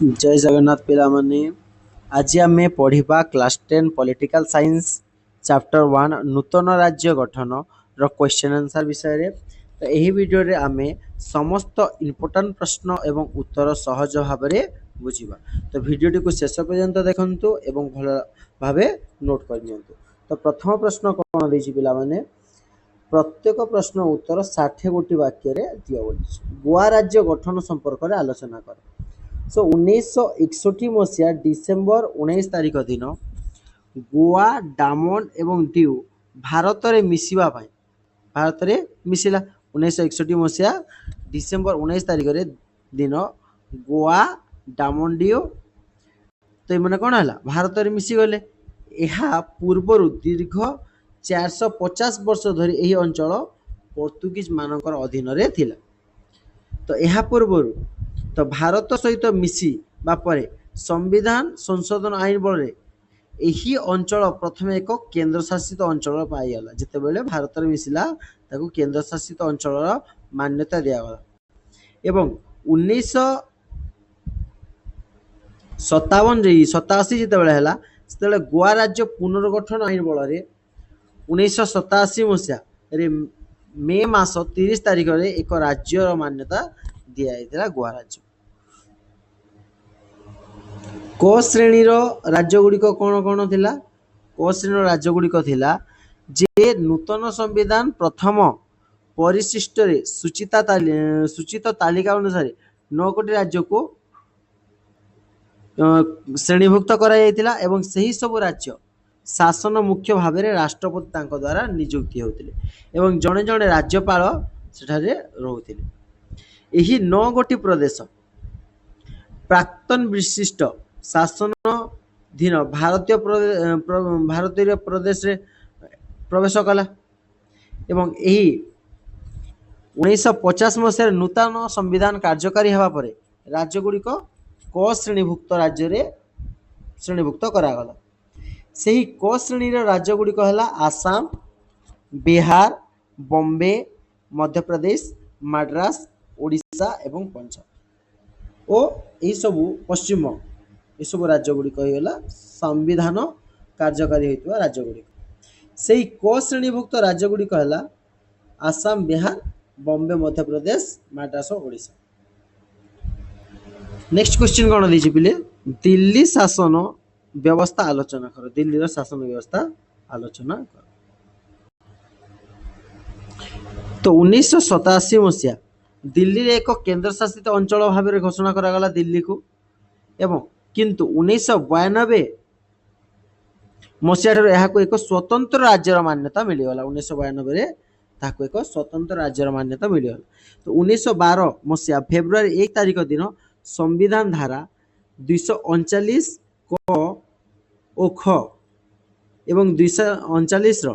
जय जगन्नाथ पिलामाने आज आम पढ़ा क्लास 10 पॉलिटिकल साइंस चैप्टर 1 नूतन राज्य गठन रो क्वेश्चन आंसर विषय रे। तो यही वीडियो रे आमे समस्त इम्पोर्टेंट प्रश्न एवं उत्तर सहज भाव में बुझा। तो वीडियोटी को शेष पर्यंत देखंतु एवं भल भावे नोट कर नियंतु। तो प्रथम प्रश्न कौन देछि पिलामाने प्रत्येक प्रश्न उत्तर 60 गोटी वाक्य रे दिया बोलिछि। गोवा राज्य गठन संपर्क रे आलोचना कर। सो 1961 मसीहा डिसेम्बर 19 तारिख दिन गोवा डामन एवं डिउ भारत रे मिसिबा पाई भारत रे मिसिला। 1961 मसीहा डिसेम्बर 19 तारिख रे दिन गोवा डामन डिउ तो ये कौन है भारत में मिसी गले। यह पूर्वर दीर्घ 450 वर्ष धरी यही अंचल पोर्तुगीज मानकर अधीन रे थिला। तो यह पूर्वर तो भारत सहित मिसी बापरे संविधान संशोधन आईन बल यही अंचल प्रथम एक केंद्र शासित अंचल पाईगला। जिते बेले भारत में मिसिला ताकू केंद्र शासित अंचल मान्यता दिगला। एवं 1957 जिते है गोवा राज्य पुनर्गठन आईन बल 1987 मसीहा मे मास 30 तारिख रे एक राज्य मान्यता दिया गोवा राज्य। क श्रेणी राज्य गुड़िक कौन कौन थिला? क श्रेणी राज्य गुड़िक थिला जे नूतन संविधान प्रथम परिशिष्ट रे सूचित तालिका अनुसार 9 कोटी राज्य को श्रेणीभुक्त करा जायतिला एवं सही सब राज्य शासन मुख्य भाव में राष्ट्रपति तांको द्वारा नियुक्ति होतिले एवं जड़े जड़े राज्यपाल सेठारे रहुतिले। एही 9 गोटी प्रदेश प्राक्तन विशिष्ट शासन धीन भारतीय प्रदेश रे प्रवेश कला एवं यही 1950 मसीह नूतन संविधान कार्यकारी हेबा परे राज्य गुड़िक क श्रेणीभुक्त राज्य रे श्रेणीभुक्त करागला। सही क श्रेणी राज्य गुड़िक है आसाम, बिहार, बॉम्बे, मध्य प्रदेश, मद्रास, ओडिशा एवं पंजाब ओ यही सबू पश्चिम ये सब राज्य गुड़िक होगा संविधान कार्यकारी होता राज्य गुड़िक। से क श्रेणीभुक्त राज्य गुड़िक है आसाम, बिहार, बॉम्बे, मध्य प्रदेश, मद्रास और ओडिशा। नेक्स्ट क्वेश्चन कौन दीजिए पिले दिल्ली शासन व्यवस्था आलोचना कर। दिल्ली शासन व्यवस्था आलोचना कर। तो 1987 मसीहा दिल्ली रे एक केंद्र शासित अंचल भाव में घोषणा करागला दिल्ली को एवं किंतु 1992 मसीहा यह एक स्वतंत्र राज्यर मान्यता मिलगला। 1992 ताको एक स्वतंत्र राज्यर मान्यता मिलगला। तो 1912 मसीहा फेब्रुआरी 1 तारिख दिन संविधान धारा 239 क ओ ख एवं 239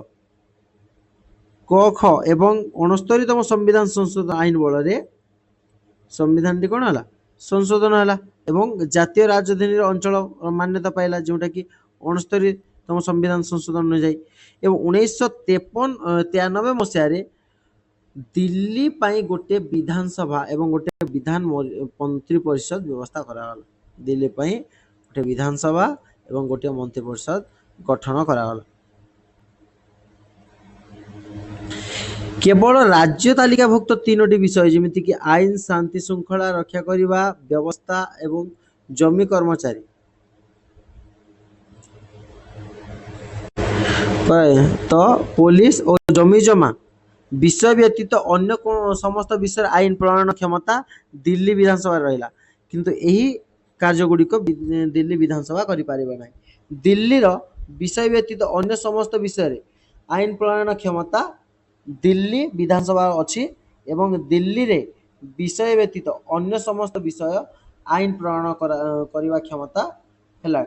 क ख एवं 69तम संविधान संशोधन आईन बल संविधान कौन है संशोधन है एवं जातीय राजधानी अंचल मान्यता पाइला जोटा कि 69तम संविधान संशोधन अनुଯାयी एवं 1953 मसीह दिल्ली पाई गोटे विधानसभा एवं गोटे विधान मंत्री परिषद व्यवस्था करागला। दिल्ली पाई गोटे विधानसभा एवं गोटे मंत्री परिषद गठन करागला। केवल राज्य तालिकाभुक्त 3टी विषय जमीती कि आईन शांति श्रृंखला रक्षा करने व्यवस्था एवं जमी कर्मचारी तो पुलिस और जमी जमा विषय व्यतीत अन्य समस्त विषय आईन प्रणयन क्षमता दिल्ली विधानसभा रहा किंतु यही कार्य गुड़िक दिल्ली विधानसभा करें। दिल्ली विषय व्यतीत अन्य समस्त विषय आईन प्रणयन क्षमता दिल्ली विधानसभा अच्छी एवं दिल्ली रे विषय व्यतीत अन्य समस्त विषय आईन प्रणयन करने क्षमता है।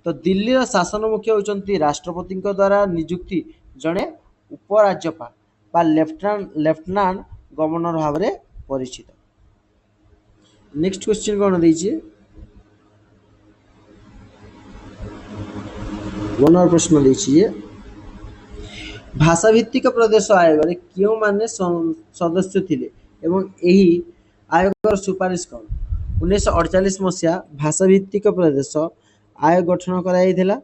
तो दिल्ली शासन मुख्य होती राष्ट्रपति द्वारा नियुक्ति जड़े उपराज्यपाल बा लेफ्टिनेंट गवर्नर भाव में परिचित। नेक्स्ट क्वेश्चन कौन दीजिए गवर्नर प्रश्न दीजिए भाषा भित्तिक प्रदेश आयोग रे क्यों माने सदस्य थिले एवं यही आयोगर सुपारिश कौन? 1948 ମସିହା ଭାଷାଭିତ୍ତିକ ପ୍ରଦେଶ ଆୟୋଗ ଗଠନ କରାଯାଇଥିଲା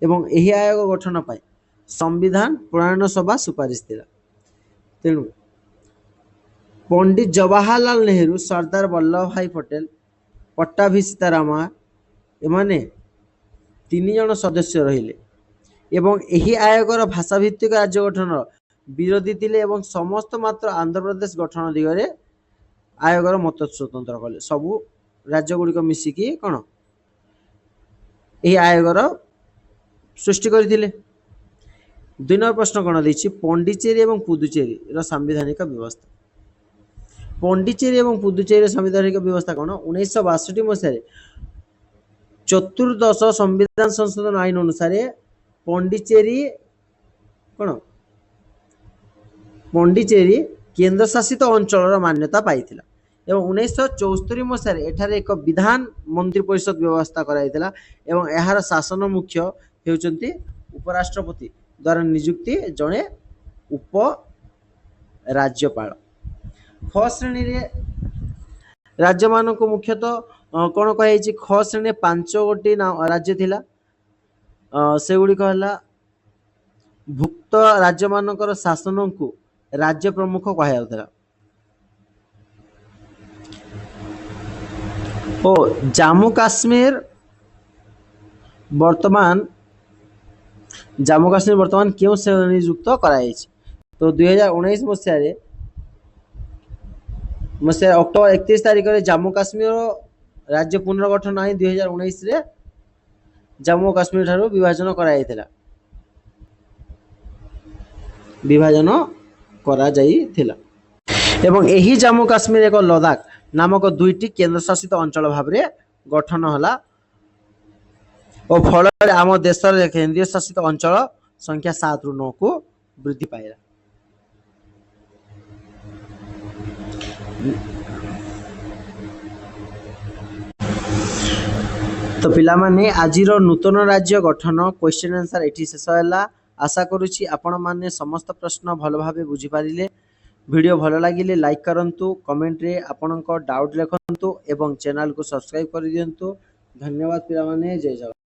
ଏବଂ ଏହି ଆୟୋଗ ଗଠନ ପାଇଁ ସମ୍ବିଧାନ ପ୍ରଣୟନ ସଭା ସୁପାରିଶ ଥିଲା। ତେଣୁ ପଣ୍ଡିତ ଜବାହରଲାଲ ନେହେରୁ, ସର୍ଦ୍ଦାର ବଲ୍ଲଭ ଭାଇ ପଟେଲ, ପଟ୍ଟାଭି ସୀତାରାମା ଏମାନେ 3 ଜଣ ସଦସ୍ୟ ରହିଲେ ଏବଂ ଏହି ଆୟୋଗର ଭାଷାଭିତ୍ତିକ ରାଜ୍ୟ ଗଠନର ବିରୋଧୀ ଥିଲେ ଏବଂ ସମସ୍ତ ମାତ୍ର ଆନ୍ଧ୍ରପ୍ରଦେଶ ଗଠନ ଦିଗରେ ଆୟୋଗର ମତ ସ୍ୱତନ୍ତ୍ର କଲେ। ସବୁ ରାଜ୍ୟଗୁଡ଼ିକ ମିଶିକି କ'ଣ ଏହି ଆୟୋଗର ସୃଷ୍ଟି କରିଥିଲେ। 2 ନମ୍ବର ପ୍ରଶ୍ନ କ'ଣ ଦେଇଛି, ପଣ୍ଡିଚେରୀ ଏବଂ ପୁଦୁଚେରୀର ସାମ୍ବିଧାନିକ ବ୍ୟବସ୍ଥା। ପଣ୍ଡିଚେରୀ ଏବଂ ପୁଦୁଚେରୀର ସାମ୍ବିଧାନିକ ବ୍ୟବସ୍ଥା କ'ଣ? 1962 ମସିହାରେ ଚତୁର୍ଦ୍ଦଶ ସମ୍ବିଧାନ ସଂଶୋଧନ ଆଇନ ଅନୁସାରେ ପଣ୍ଡିଚେରୀ କେନ୍ଦ୍ରଶାସିତ ଅଞ୍ଚଳର ମାନ୍ୟତା ପାଇଥିଲା ଏବଂ 1974 ମସିହାରେ ଏଠାରେ ଏକ ବିଧାନ ମନ୍ତ୍ରୀ ପରିଷଦ ବ୍ୟବସ୍ଥା କରାଯାଇଥିଲା ଏବଂ ଏହାର ଶାସନ ମୁଖ୍ୟ ହେଉଛନ୍ତି ଉପରାଷ୍ଟ୍ରପତି ଦ୍ୱାରା ନିଯୁକ୍ତି ଜଣେ ଉପରାଜ୍ୟପାଳ। ଖ ଶ୍ରେଣୀରେ ରାଜ୍ୟମାନଙ୍କୁ ମୁଖ୍ୟତଃ କ'ଣ କୁହାଯାଇଛି? ଖ ଶ୍ରେଣୀରେ 5ଗୋଟି ରାଜ୍ୟ ଥିଲା। ସେଗୁଡ଼ିକ ହେଲା ଭୁକ୍ତ ରାଜ୍ୟମାନଙ୍କର ଶାସନକୁ ରାଜ୍ୟ ପ୍ରମୁଖ କୁହାଯାଉଥିଲା ଓ ଜାମ୍ମୁ କାଶ୍ମୀର ବର୍ତ୍ତମାନ କେଉଁ ଶ୍ରେଣୀଯୁକ୍ତ କରାଯାଇଛି? ତ 2019 ମସିହାରେ ଅକ୍ଟୋବର 31 ତାରିଖରେ ଜାମ୍ମୁ କାଶ୍ମୀର ରାଜ୍ୟ ପୁନର୍ଗଠନ ଆଇନ 2019ରେ ଜାମ୍ମୁ କାଶ୍ମୀର ଠାରୁ ବିଭାଜନ କରାଯାଇଥିଲା ଏବଂ ଏହି ଜାମ୍ମୁ କାଶ୍ମୀର ଏକ ଲଦାଖ ନାମକ 2ଟି କେନ୍ଦ୍ରଶାସିତ ଅଞ୍ଚଳ ଭାବରେ ଗଠନ ହେଲା ଓ ଫଳରେ ଆମ ଦେଶର କେନ୍ଦ୍ରୀୟ ଶାସିତ ଅଞ୍ଚଳ ସଂଖ୍ୟା 7ରୁ 9କୁ ବୃଦ୍ଧି ପାଇଲା। ତ ପିଲାମାନେ ଆଜିର ନୂତନ ରାଜ୍ୟ ଗଠନ କ୍ୱେଶ୍ଚନ୍ ଆନ୍ସର ଏଠି ଶେଷ ହେଲା। ଆଶା କରୁଛି ଆପଣମାନେ ସମସ୍ତ ପ୍ରଶ୍ନ ଭଲ ଭାବେ ବୁଝିପାରିଲେ। ଭିଡ଼ିଓ ଭଲ ଲାଗିଲେ ଲାଇକ୍ କରନ୍ତୁ, କମେଣ୍ଟରେ ଆପଣଙ୍କ ଡାଉଟ୍ ଲେଖନ୍ତୁ ଏବଂ ଚ୍ୟାନେଲକୁ ସବସ୍କ୍ରାଇବ୍ କରିଦିଅନ୍ତୁ। ଧନ୍ୟବାଦ ପିଲାମାନେ, ଜୟ ଜଗନ୍ନାଥ।